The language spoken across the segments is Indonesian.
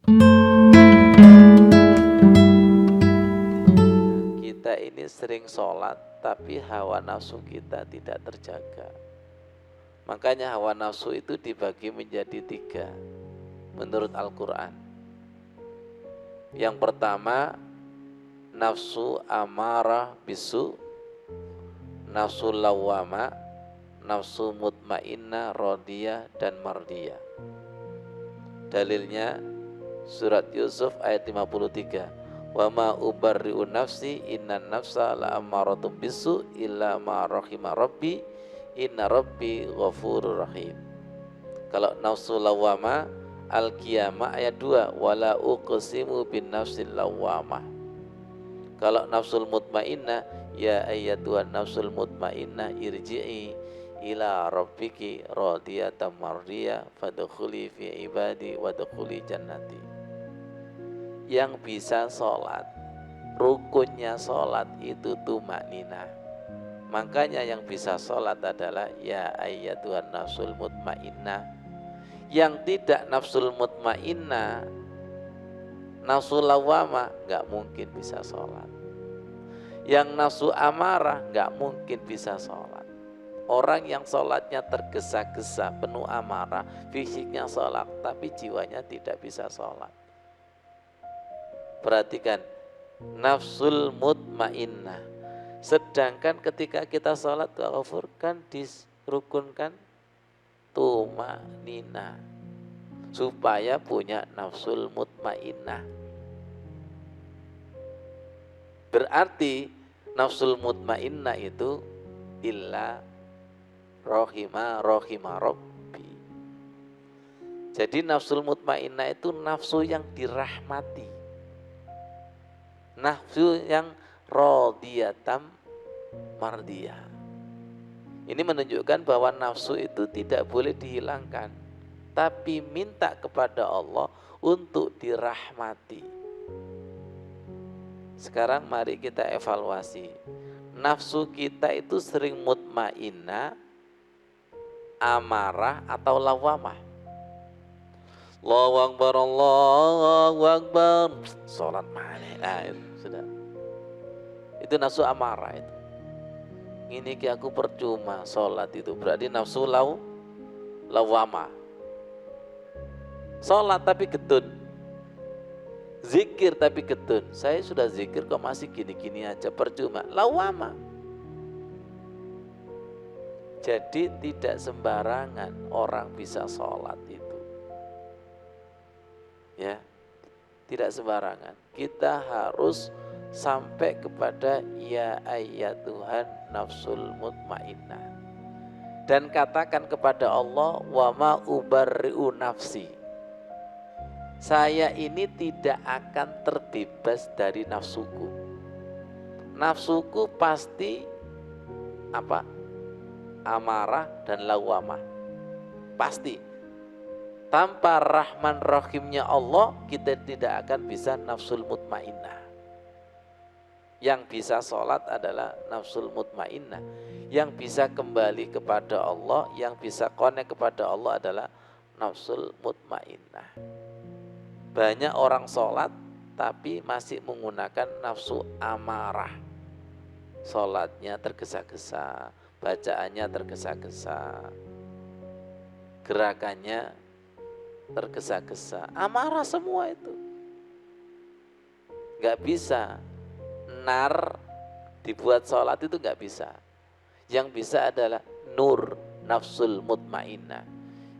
Kita ini sering sholat tapi hawa nafsu kita tidak terjaga. Makanya hawa nafsu itu dibagi menjadi 3 menurut Al-Quran. Yang pertama, nafsu amarah bisu, nafsu lawwama, nafsu mutmainnah, radiyah, dan mardiyah. Dalilnya surat Yusuf ayat 53. Wa ma ubarri'u nafsi innan nafsa la'amaratum bisu illa ma rahima rabbi inna rabbi ghafurur rahim. Kalau nafsu lawwama Al-Qiyamah ayat 2, wala uqsimu bin nafsil lawwamah. Kalau nafsul mutmainnah, ya ayyatuhan nafsul mutmainnah irji'i ila rabbiki radiyatan mardiyah fadkhuli fi ibadi wadkhuli jannati. Yang bisa sholat, rukunnya sholat itu tumakninah. Makanya yang bisa sholat adalah ya ayyatuhan nafsul mutmainnah. Yang tidak nafsul mutmainnah, nafsul lawwamah, gak mungkin bisa sholat. Yang nafsu amarah gak mungkin bisa sholat. Orang yang sholatnya tergesa-gesa, penuh amarah, fisiknya sholat, tapi jiwanya tidak bisa sholat. Perhatikan, nafsul mutmainnah. Sedangkan ketika kita sholat ghafur kan dirukunkan tumakninah supaya punya nafsul mutmainnah. Berarti nafsul mutmainnah itu illa rohima rabbi. Jadi nafsul mutmainnah itu nafsu yang dirahmati, nafsu yang radiyatam mardiyah. Ini menunjukkan bahwa nafsu itu tidak boleh dihilangkan, tapi minta kepada Allah untuk dirahmati. Sekarang mari kita evaluasi. Nafsu kita itu sering mutmainnah, amarah, atau lawamah. Allahu Akbar, Allahu Akbar, sholat mana? Nah, itu sudah. Itu nafsu amarah itu. Ini ki aku percuma sholat itu, berarti nafsu lawamah. Sholat tapi getun, zikir tapi getun. Saya sudah zikir kok masih gini-gini aja, percuma, lawamah. Jadi tidak sembarangan orang bisa sholat itu, ya, tidak sembarangan. Kita harus sampai kepada ya ayyatuhan nafsul mutmainnah, dan katakan kepada Allah, wa ma ubarri'u nafsi. Saya ini tidak akan terbebas dari nafsuku. Nafsuku pasti apa? Amarah dan lawamah. Pasti. Tanpa rahman rahimnya Allah, kita tidak akan bisa nafsul mutmainnah. Yang bisa sholat adalah nafsul mutmainnah. Yang bisa kembali kepada Allah, yang bisa connect kepada Allah adalah nafsul mutmainnah. Banyak orang sholat tapi masih menggunakan nafsu amarah. Sholatnya tergesa-gesa, bacaannya tergesa-gesa, gerakannya tergesa-gesa, amarah semua itu. Gak bisa nar dibuat sholat itu gak bisa. Yang bisa adalah nur nafsul mutmainnah.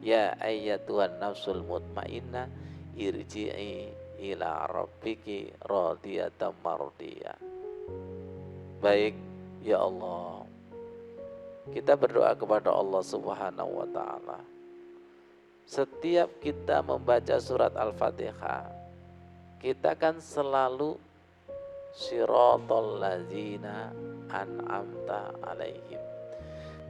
Ya ayyatuhan nafsul mutmainnah irji'i ila rabbiki radiyatan mardiyah. Baik, ya Allah, kita berdoa kepada Allah Subhanahu wa ta'ala. Setiap kita membaca surat Al-Fatihah, kita kan selalu siratal ladzina an'amta alaihim.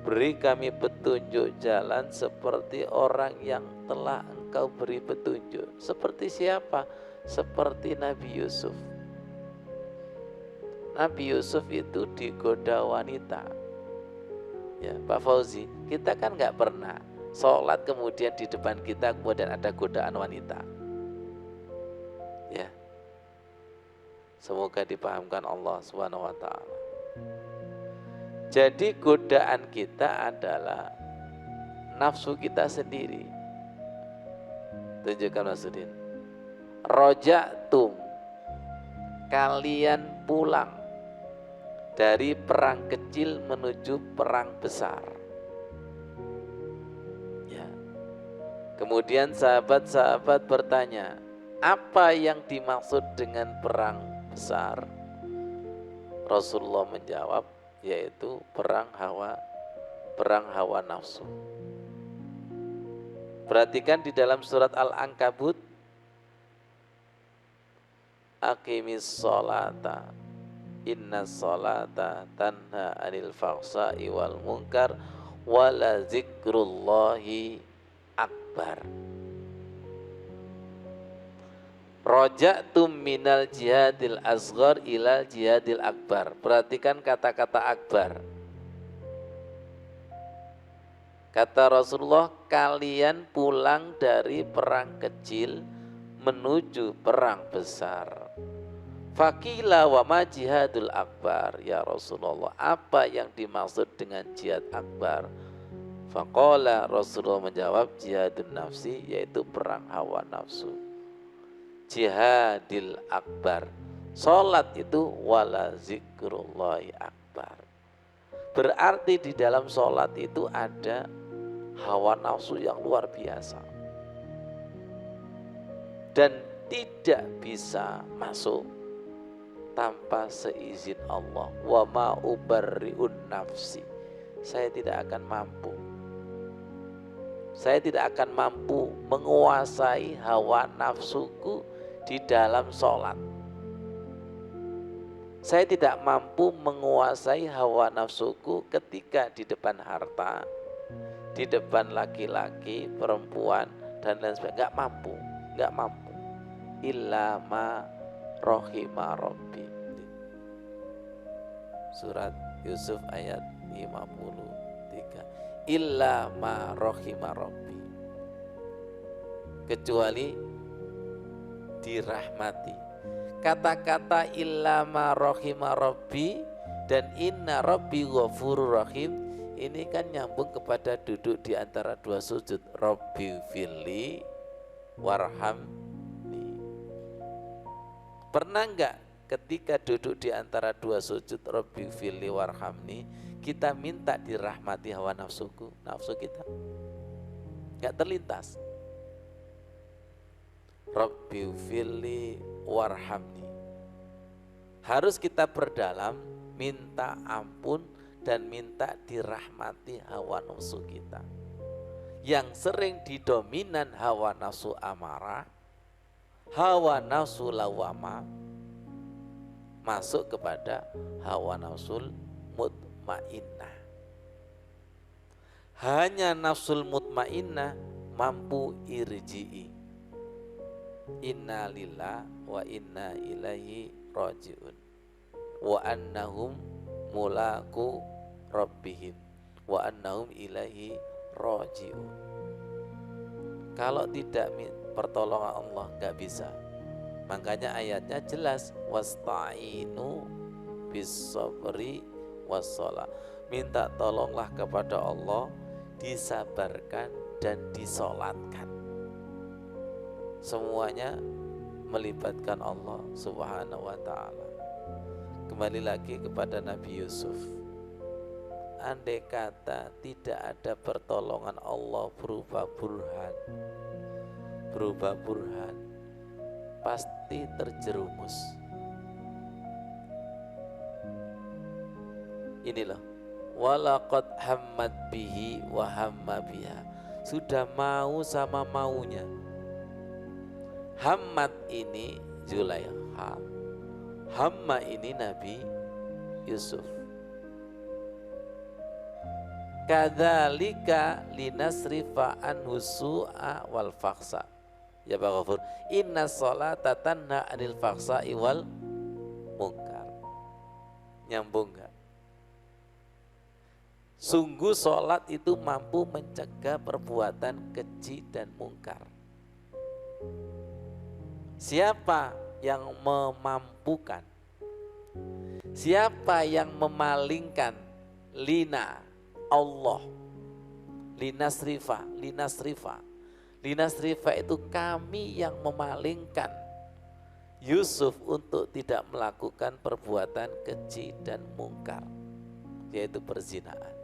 Beri kami petunjuk jalan seperti orang yang telah Engkau beri petunjuk. Seperti siapa? Seperti Nabi Yusuf. Nabi Yusuf itu digoda wanita. Ya, Pak Fauzi, kita kan nggak pernah sholat kemudian di depan kita kemudian ada godaan wanita. Semoga dipahamkan Allah Subhanahu wa taala. Jadi godaan kita adalah nafsu kita sendiri. Tunjukkan Masudin. Rojatum, kalian pulang dari perang kecil menuju perang besar. Ya. Kemudian sahabat-sahabat bertanya, apa yang dimaksud dengan perang besar? Rasulullah menjawab, yaitu perang hawa nafsu. Perhatikan di dalam surat Al-Ankabut, aqimis sholata inna sholata tanha anil fahsai wal munkar wala zikrullahi akbar. Roja'tum minal jihadil asghar ilal jihadil akbar. Perhatikan kata-kata akbar. Kata Rasulullah, kalian pulang dari perang kecil menuju perang besar. Faqila wa ma jihadul akbar, ya Rasulullah, apa yang dimaksud dengan jihad akbar? Faqala, Rasulullah menjawab, jihadun nafsi, yaitu perang hawa nafsu. Jihadil akbar, sholat itu wala zikrullahi akbar. Berarti di dalam sholat itu ada hawa nafsu yang luar biasa dan tidak bisa masuk tanpa seizin Allah. Wa ma ubarri'un nafsi, saya tidak akan mampu. Saya tidak akan mampu menguasai hawa nafsuku di dalam sholat. Saya tidak mampu menguasai hawa nafsuku ketika di depan harta, di depan laki-laki, perempuan, dan lain sebagainya. Nggak mampu. Illa ma rohima rabbi. Surat Yusuf ayat 53. Illa ma rohima rabbi. Kecuali dirahmati. Kata-kata illa ma rohima rabbi dan inna rabbi ghafurur rahim ini kan nyambung kepada duduk di antara dua sujud. Rabbi firli warhamni. Pernah enggak ketika duduk di antara dua sujud Rabbi firli warhamni kita minta dirahmati hawa nafsu kita? Enggak terlintas. Rabbi firli warhamni. Harus kita perdalam, minta ampun dan minta dirahmati hawa nafsu kita. Yang sering didominan hawa nafsu amarah, hawa nafsu lawama, masuk kepada hawa nafsul mutmainnah. Hanya nafsul mutmainnah mampu irji'i. Inna lillah wa inna ilaihi raji'un wa annahum mulaku rabbihim wa annahum ilaihi raji'un. Kalau tidak pertolongan Allah nggak bisa. Makanya ayatnya jelas, wasta'inu bis-sabri was-shalah. Minta tolonglah kepada Allah, disabarkan dan disolatkan. Semuanya melibatkan Allah Subhanahu wa ta'ala. Kembali lagi kepada Nabi Yusuf. Andai kata tidak ada pertolongan Allah berupa burhan, pasti terjerumus. Ini loh, walaqad hammat bihi wa hamma biha. Sudah mau sama maunya. Hammat ini Zulaikha, hamma ini Nabi Yusuf. Kadzalika linasrifa anhu su'a wal fakhsa. Ya Pak Ghafur, inna sholata tanha anil fakhsa'i wal munkar. Nyambung gak? Sungguh sholat itu mampu mencegah perbuatan keji dan mungkar. Siapa yang memampukan Siapa yang memalingkan lina Allah, linasrifa itu kami yang memalingkan Yusuf untuk tidak melakukan perbuatan keji dan mungkar, yaitu perzinaan.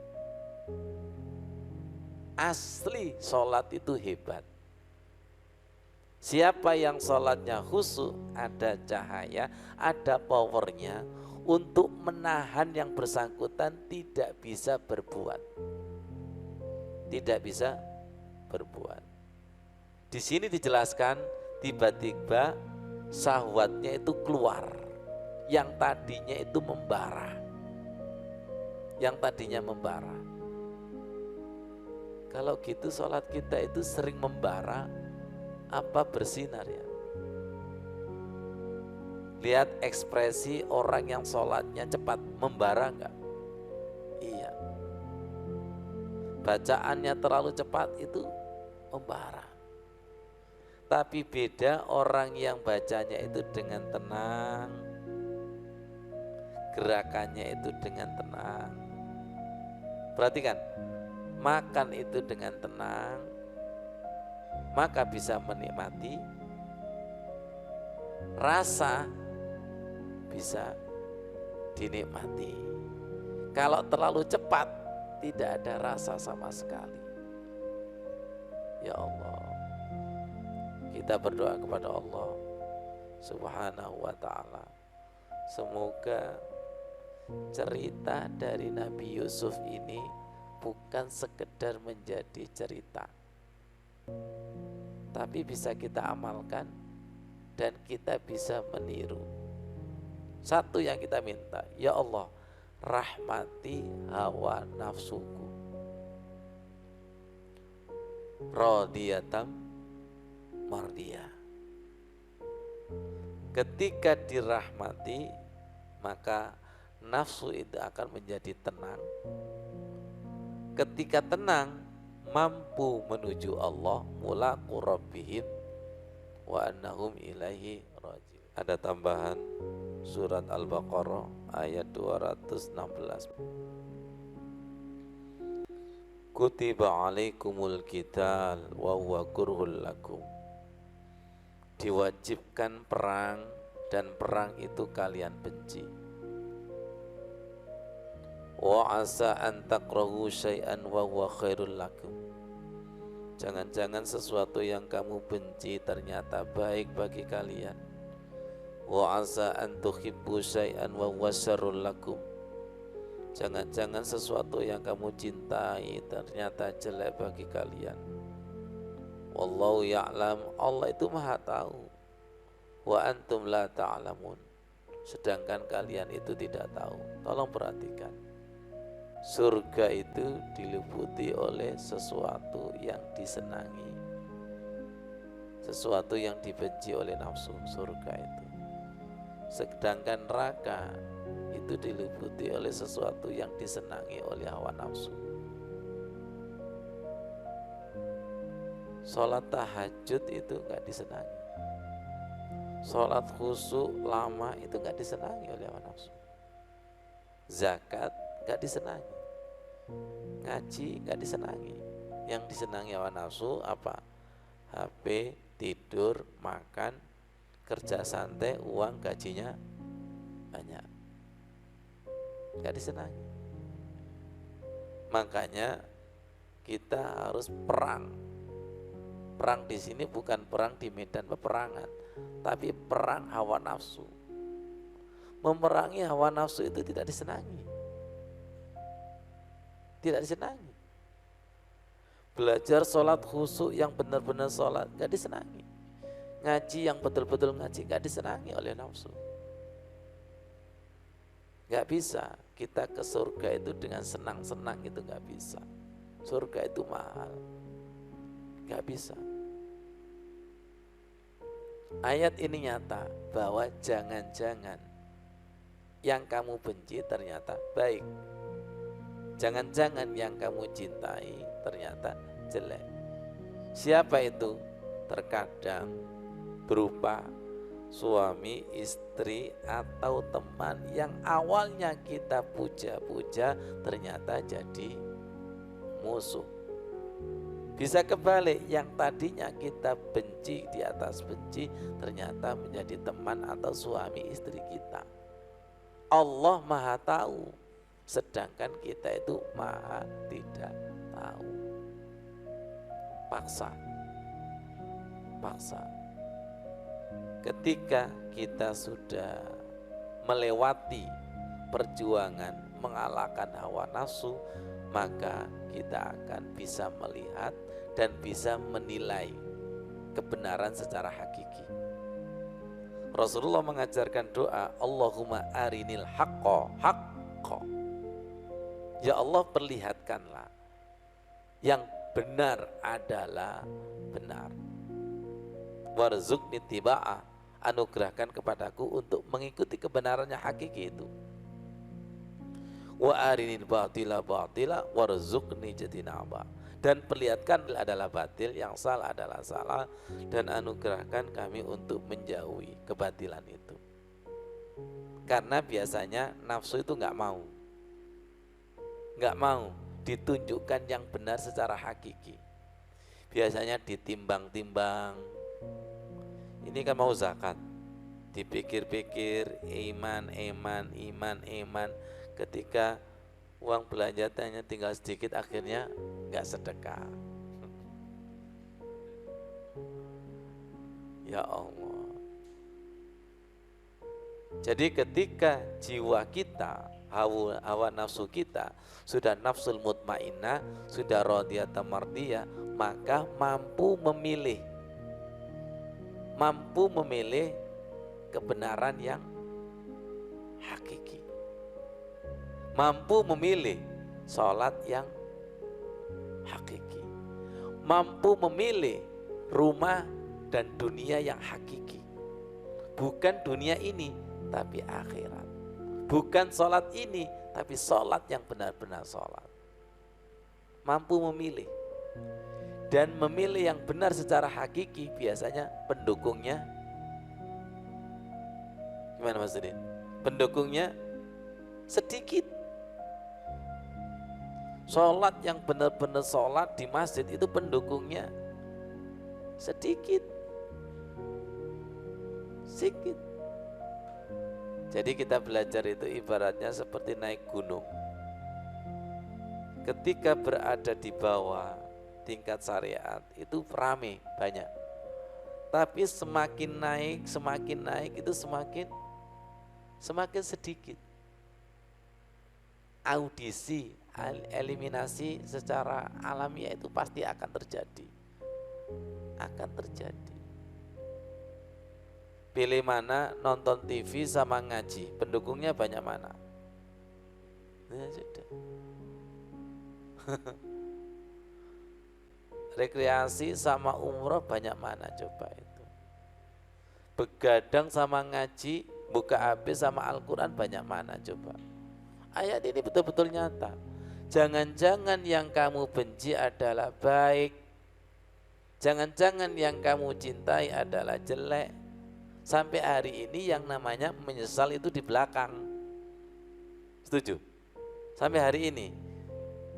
Asli sholat itu hebat. Siapa yang sholatnya khusyuk, ada cahaya, ada powernya untuk menahan yang bersangkutan tidak bisa berbuat. Tidak bisa berbuat. Di sini dijelaskan tiba-tiba syahwatnya itu keluar. Yang tadinya itu membara. Kalau gitu sholat kita itu sering membara apa bersinar ya? Lihat ekspresi orang yang sholatnya cepat, membara enggak? Iya. Bacaannya terlalu cepat itu membara. Tapi beda orang yang bacanya itu dengan tenang, gerakannya itu dengan tenang. Perhatikan, makan itu dengan tenang, maka bisa menikmati rasa, bisa dinikmati. Kalau terlalu cepat tidak ada rasa sama sekali. Ya Allah, kita berdoa kepada Allah Subhanahu wa ta'ala, semoga cerita dari Nabi Yusuf ini bukan sekedar menjadi cerita, tapi bisa kita amalkan dan kita bisa meniru. Satu yang kita minta, ya Allah, rahmati hawa nafsuku, radiyatam mardiyah. Ketika dirahmati, maka nafsu itu akan menjadi tenang. Ketika tenang, mampu menuju Allah, mulaqu rabbihim wa annahum ilaihi raji'un. Ada tambahan surat Al-Baqarah ayat 216. Kutiba alaikumul qital wa huwa kurhul lakum. Diwajibkan perang dan perang itu kalian benci. Wa asa an takrahu syai'an wa huwa khairul lakum. Jangan-jangan sesuatu yang kamu benci ternyata baik bagi kalian. Wa asa an tuhibbu syai'an wa huwa syarrul lakum. Jangan-jangan sesuatu yang kamu cintai ternyata jelek bagi kalian. Wallahu ya'lam, Allah itu maha tahu. Wa antum la ta'lamun, sedangkan kalian itu tidak tahu. Tolong perhatikan. Surga itu diliputi oleh sesuatu yang disenangi, sesuatu yang dibenci oleh nafsu, surga itu. Sedangkan neraka itu diliputi oleh sesuatu yang disenangi oleh hawa nafsu. Sholat tahajud itu gak disenangi. Sholat khusyuk lama itu gak disenangi oleh hawa nafsu. Zakat gak disenangi. Ngaji gak disenangi. Yang disenangi hawa nafsu apa? HP, tidur, makan, kerja santai, uang gajinya banyak. Gak disenangi. Makanya kita harus perang. Perang di sini bukan perang di medan peperangan, tapi perang hawa nafsu. Memerangi hawa nafsu itu tidak disenangi. Tidak disenangi. Belajar sholat khusyuk yang benar-benar sholat gak disenangi. Ngaji yang betul-betul ngaji gak disenangi oleh nafsu. Gak bisa kita ke surga itu dengan senang-senang, itu gak bisa. Surga itu mahal, gak bisa. Ayat ini nyata bahwa jangan-jangan yang kamu benci ternyata baik. Jangan-jangan yang kamu cintai ternyata jelek. Siapa itu? Terkadang berupa suami, istri, atau teman yang awalnya kita puja-puja ternyata jadi musuh. Bisa kebalik, yang tadinya kita benci di atas benci ternyata menjadi teman atau suami istri kita. Allah Maha tahu, sedangkan kita itu maha tidak tahu. Paksa. Ketika kita sudah melewati perjuangan mengalahkan hawa nafsu, maka kita akan bisa melihat dan bisa menilai kebenaran secara hakiki. Rasulullah mengajarkan doa, Allahumma arinil haqqo haqqo. Ya Allah, perlihatkanlah yang benar adalah benar. Warzuqni tiba'ah, anugerahkan kepadaku untuk mengikuti kebenarannya hakiki itu. Wa arinil batila batila warzuqni jatinaba, dan perlihatkan adalah batil, yang salah adalah salah, dan anugerahkan kami untuk menjauhi kebatilan itu. Karena biasanya nafsu itu nggak mau ditunjukkan yang benar secara hakiki. Biasanya ditimbang-timbang. Ini kan mau zakat, dipikir-pikir, iman. Ketika uang belanjanya tinggal sedikit, akhirnya nggak sedekah. Ya Allah. Jadi ketika jiwa kita, hawa nafsu kita sudah nafsul mutmainnah, sudah radiyah mardiyah, maka mampu memilih kebenaran yang hakiki, mampu memilih sholat yang hakiki, mampu memilih rumah dan dunia yang hakiki, bukan dunia ini tapi akhirat, bukan sholat ini tapi sholat yang benar-benar sholat. Mampu memilih, dan memilih yang benar secara hakiki biasanya pendukungnya gimana Mas Udin? Pendukungnya sedikit. Sholat yang benar-benar sholat di masjid itu pendukungnya sedikit. Jadi kita belajar itu ibaratnya seperti naik gunung. Ketika berada di bawah tingkat syariat itu rame, banyak. Tapi semakin naik itu semakin sedikit. Audisi, eliminasi secara alamiah itu pasti akan terjadi. Pilih mana, nonton TV sama ngaji, pendukungnya banyak mana? Ya sudah. Rekreasi sama umroh banyak mana coba itu? Begadang sama ngaji, buka HP sama Al-Quran banyak mana coba? Ayat ini betul-betul nyata. Jangan-jangan yang kamu benci adalah baik, jangan-jangan yang kamu cintai adalah jelek. Sampai hari ini yang namanya menyesal itu di belakang. Setuju? Sampai hari ini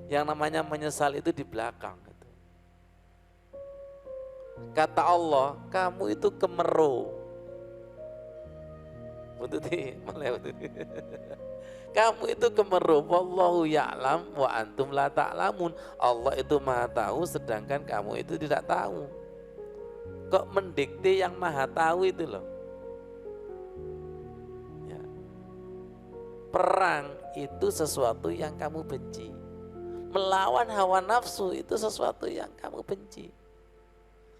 yang namanya menyesal itu di belakang. Kata Allah, kamu itu kemeru. Kamu itu kemeru. Wallahu ya'lam wa antum la ta'lamun. Allah itu maha tahu sedangkan kamu itu tidak tahu. Kok mendikte yang maha tahu itu loh. Ya. Perang itu sesuatu yang kamu benci. Melawan hawa nafsu itu sesuatu yang kamu benci.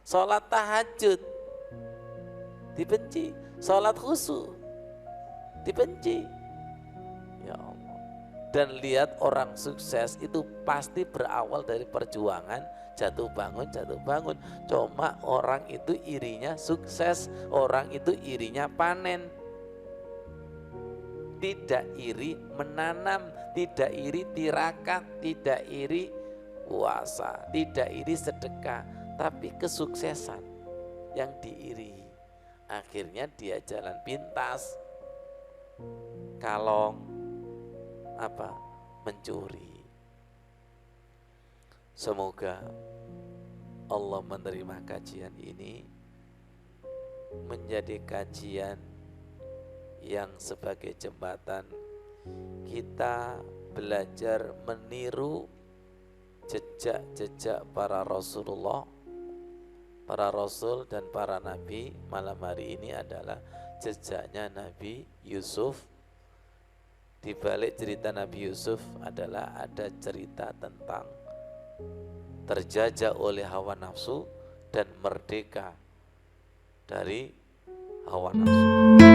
Sholat tahajud dibenci, sholat khusyuk dibenci. Ya Allah. Dan lihat orang sukses itu pasti berawal dari perjuangan jatuh bangun. Cuma orang itu irinya sukses, orang itu irinya panen. Tidak iri menanam, tidak iri tirakat, tidak iri puasa, tidak iri sedekah, tapi kesuksesan yang diiri akhirnya dia jalan pintas, kalong, mencuri. Semoga Allah menerima kajian ini menjadi kajian yang sebagai jembatan kita belajar meniru jejak-jejak para Rasulullah, para Rasul dan para Nabi. Malam hari ini adalah jejaknya Nabi Yusuf. Di balik cerita Nabi Yusuf adalah ada cerita tentang terjajah oleh hawa nafsu dan merdeka dari hawa nafsu.